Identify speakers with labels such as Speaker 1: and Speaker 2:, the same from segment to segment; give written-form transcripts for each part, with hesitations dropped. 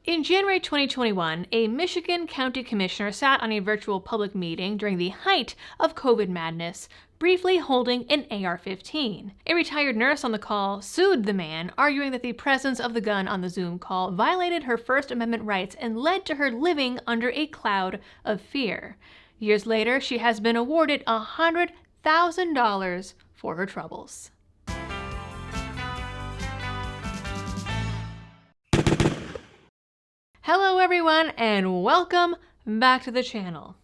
Speaker 1: In January 2021, a Michigan County Commissioner sat on a virtual public meeting during the height of COVID madness, briefly holding an AR-15. A retired nurse on the call sued the man, arguing that the presence of the gun on the Zoom call violated her First Amendment rights and led to her living under a cloud of fear. Years later, she has been awarded $100,000 for her troubles. Hello everyone, and welcome back to the channel.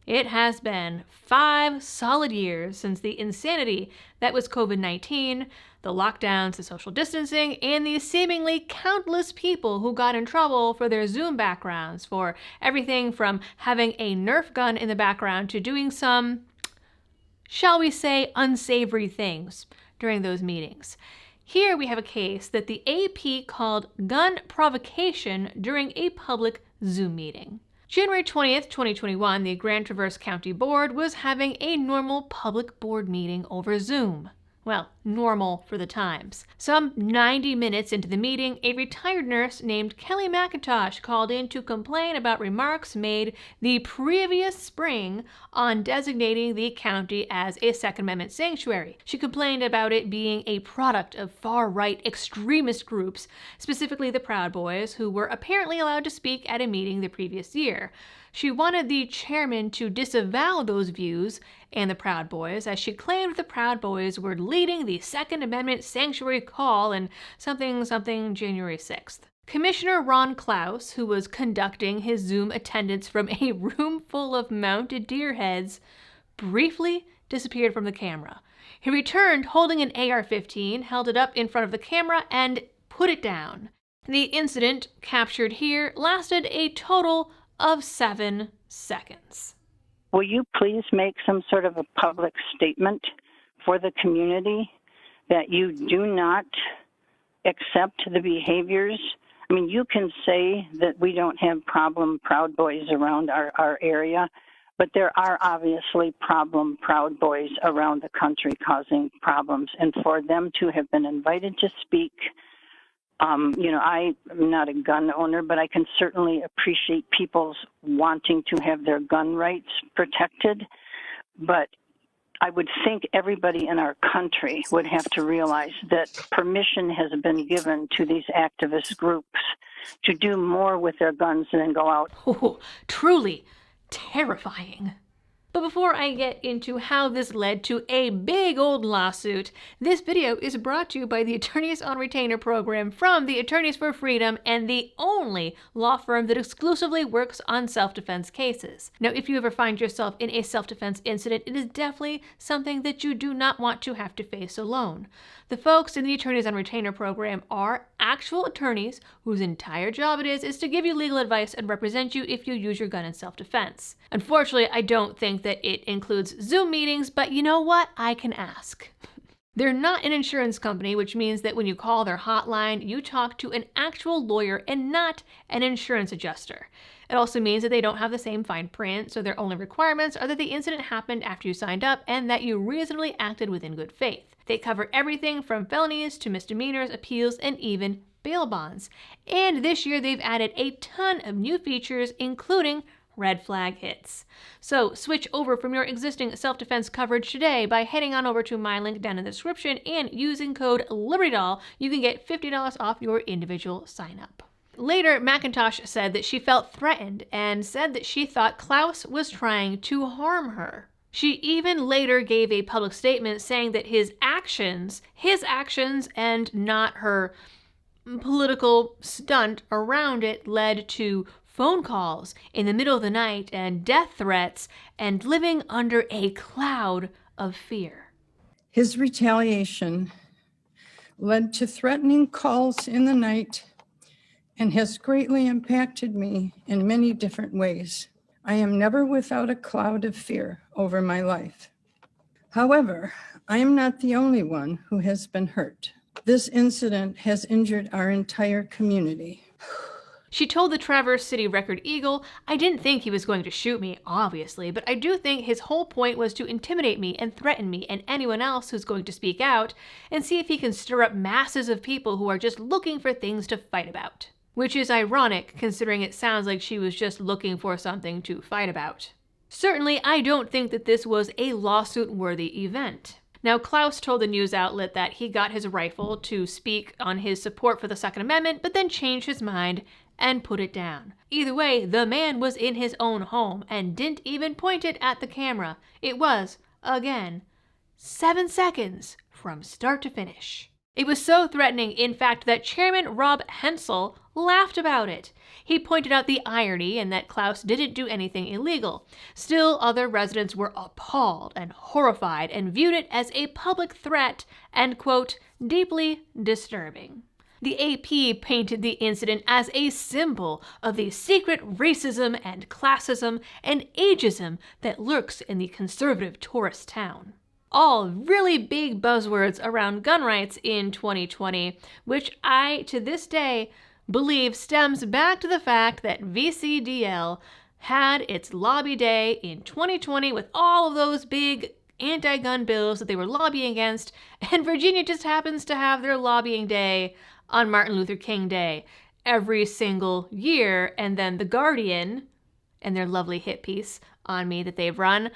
Speaker 1: It has been 5 solid years since the insanity that was COVID-19, the lockdowns, the social distancing, and the seemingly countless people who got in trouble for their Zoom backgrounds, for everything from having a Nerf gun in the background to doing some, shall we say, unsavory things during those meetings. Here we have a case that the AP called gun provocation during a public Zoom meeting. January 20th, 2021, the Grand Traverse County Board was having a normal public board meeting over Zoom. Well, normal for the times. Some 90 minutes into the meeting, a retired nurse named Kelly McIntosh called in to complain about remarks made the previous spring on designating the county as a Second Amendment sanctuary. She complained about it being a product of far-right extremist groups, specifically the Proud Boys, who were apparently allowed to speak at a meeting the previous year. She wanted the chairman to disavow those views and the Proud Boys, as she claimed the Proud Boys were leading the Second Amendment sanctuary call and something January 6th. Commissioner Ron Klaus, who was conducting his Zoom attendance from a room full of mounted deer heads, briefly disappeared from the camera. He returned holding an AR-15, held it up in front of the camera, and put it down. The incident, captured here, lasted a total of 7 seconds.
Speaker 2: Will you please make some sort of a public statement for the community that you do not accept the behaviors? I mean, you can say that we don't have problem Proud Boys around our area, but there are obviously problem Proud Boys around the country causing problems. And for them to have been invited to speak, I'm not a gun owner, but I can certainly appreciate people's wanting to have their gun rights protected. But I would think everybody in our country would have to realize that permission has been given to these activist groups to do more with their guns than go out.
Speaker 1: Oh, truly terrifying. But before I get into how this led to a big old lawsuit, this video is brought to you by the Attorneys on Retainer program from the Attorneys for Freedom, and the only law firm that exclusively works on self-defense cases. Now, if you ever find yourself in a self-defense incident, it is definitely something that you do not want to have to face alone. The folks in the Attorneys on Retainer program are actual attorneys whose entire job it is to give you legal advice and represent you if you use your gun in self-defense. Unfortunately, I don't think that it includes Zoom meetings, but you know what? I can ask. They're not an insurance company, which means that when you call their hotline, you talk to an actual lawyer and not an insurance adjuster. It also means that they don't have the same fine print, so their only requirements are that the incident happened after you signed up and that you reasonably acted within good faith. They cover everything from felonies to misdemeanors, appeals, and even bail bonds. And this year they've added a ton of new features, including red flag hits. So switch over from your existing self-defense coverage today by heading on over to my link down in the description and using code LibertyDoll. You can get $50 off your individual sign-up. Later, McIntosh said that she felt threatened and said that she thought Klaus was trying to harm her. She even later gave a public statement saying that his actions and not her political stunt around it led to phone calls in the middle of the night and death threats and living under a cloud of fear.
Speaker 3: His retaliation led to threatening calls in the night and has greatly impacted me in many different ways. I am never without a cloud of fear over my life. However, I am not the only one who has been hurt. This incident has injured our entire community.
Speaker 1: She told the Traverse City Record Eagle, "I didn't think he was going to shoot me, obviously, but I do think his whole point was to intimidate me and threaten me and anyone else who's going to speak out and see if he can stir up masses of people who are just looking for things to fight about." which is ironic considering it sounds like she was just looking for something to fight about. Certainly, I don't think that this was a lawsuit-worthy event. Now, Klaus told the news outlet that he got his rifle to speak on his support for the Second Amendment, but then changed his mind and put it down. Either way, the man was in his own home and didn't even point it at the camera. It was, again, 7 seconds from start to finish. It was so threatening, in fact, that Chairman Rob Hensel laughed about it. He pointed out the irony in that Klaus didn't do anything illegal. Still, other residents were appalled and horrified and viewed it as a public threat and, quote, deeply disturbing. The AP painted the incident as a symbol of the secret racism and classism and ageism that lurks in the conservative tourist town. All really big buzzwords around gun rights in 2020, which I, to this day, believe stems back to the fact that VCDL had its lobby day in 2020 with all of those big anti-gun bills that they were lobbying against, and Virginia just happens to have their lobbying day on Martin Luther King Day every single year. And then The Guardian, and their lovely hit piece on me that they've run,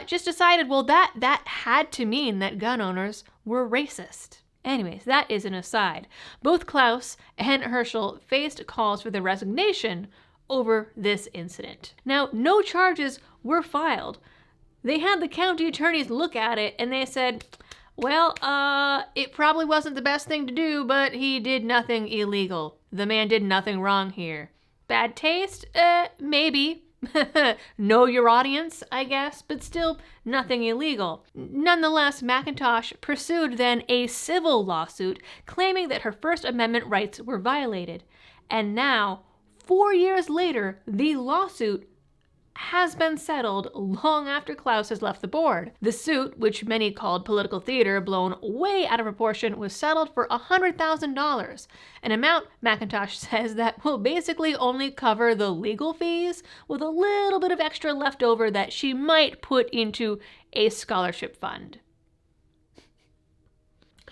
Speaker 1: just decided, well, that had to mean that gun owners were racist. Anyways, that is an aside. Both Klaus and Herschel faced calls for their resignation over this incident. Now, no charges were filed. They had the county attorneys look at it and they said, well, it probably wasn't the best thing to do, but he did nothing illegal. The man did nothing wrong here. Bad taste? Maybe. Know your audience, I guess, but still nothing illegal. Nonetheless, McIntosh pursued then a civil lawsuit claiming that her First Amendment rights were violated. And now, 4 years later, the lawsuit has been settled long after Klaus has left the board. The suit, which many called political theater blown way out of proportion, was settled for $100,000, an amount McIntosh says that will basically only cover the legal fees with a little bit of extra left over that she might put into a scholarship fund.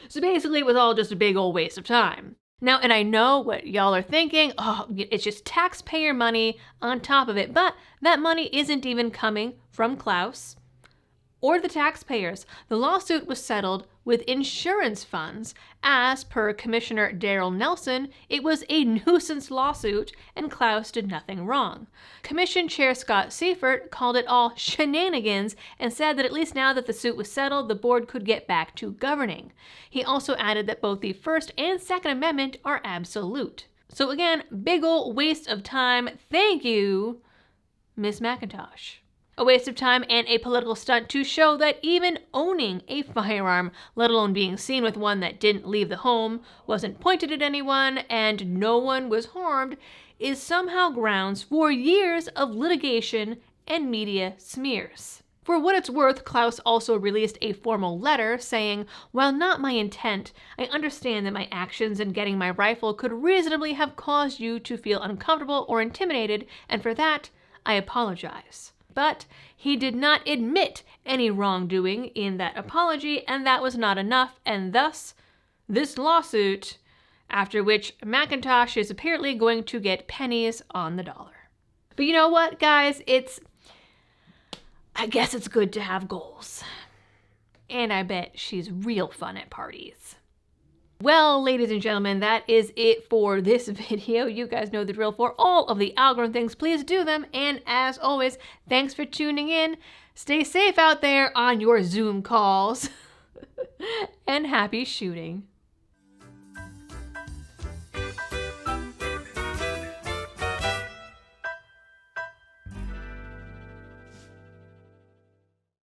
Speaker 1: So basically it was all just a big old waste of time. Now, and I know what y'all are thinking, oh, it's just taxpayer money on top of it, but that money isn't even coming from Klaus or the taxpayers. The lawsuit was settled with insurance funds. As per Commissioner Darrell Nelson, it was a nuisance lawsuit and Klaus did nothing wrong. Commission Chair Scott Seifert called it all shenanigans and said that at least now that the suit was settled, the board could get back to governing. He also added that both the First and Second Amendment are absolute. So again, big ol' waste of time. Thank you, Miss McIntosh. A waste of time and a political stunt to show that even owning a firearm, let alone being seen with one that didn't leave the home, wasn't pointed at anyone, and no one was harmed, is somehow grounds for years of litigation and media smears. For what it's worth, Klaus also released a formal letter saying, while not my intent, I understand that my actions in getting my rifle could reasonably have caused you to feel uncomfortable or intimidated, and for that, I apologize. But he did not admit any wrongdoing in that apology, and that was not enough, and thus, this lawsuit, after which McIntosh is apparently going to get pennies on the dollar. But you know what, guys? I guess it's good to have goals. And I bet she's real fun at parties. Well, ladies and gentlemen, that is it for this video. You guys know the drill. For all of the algorithm things, please do them. And as always, thanks for tuning in. Stay safe out there on your Zoom calls. And happy shooting.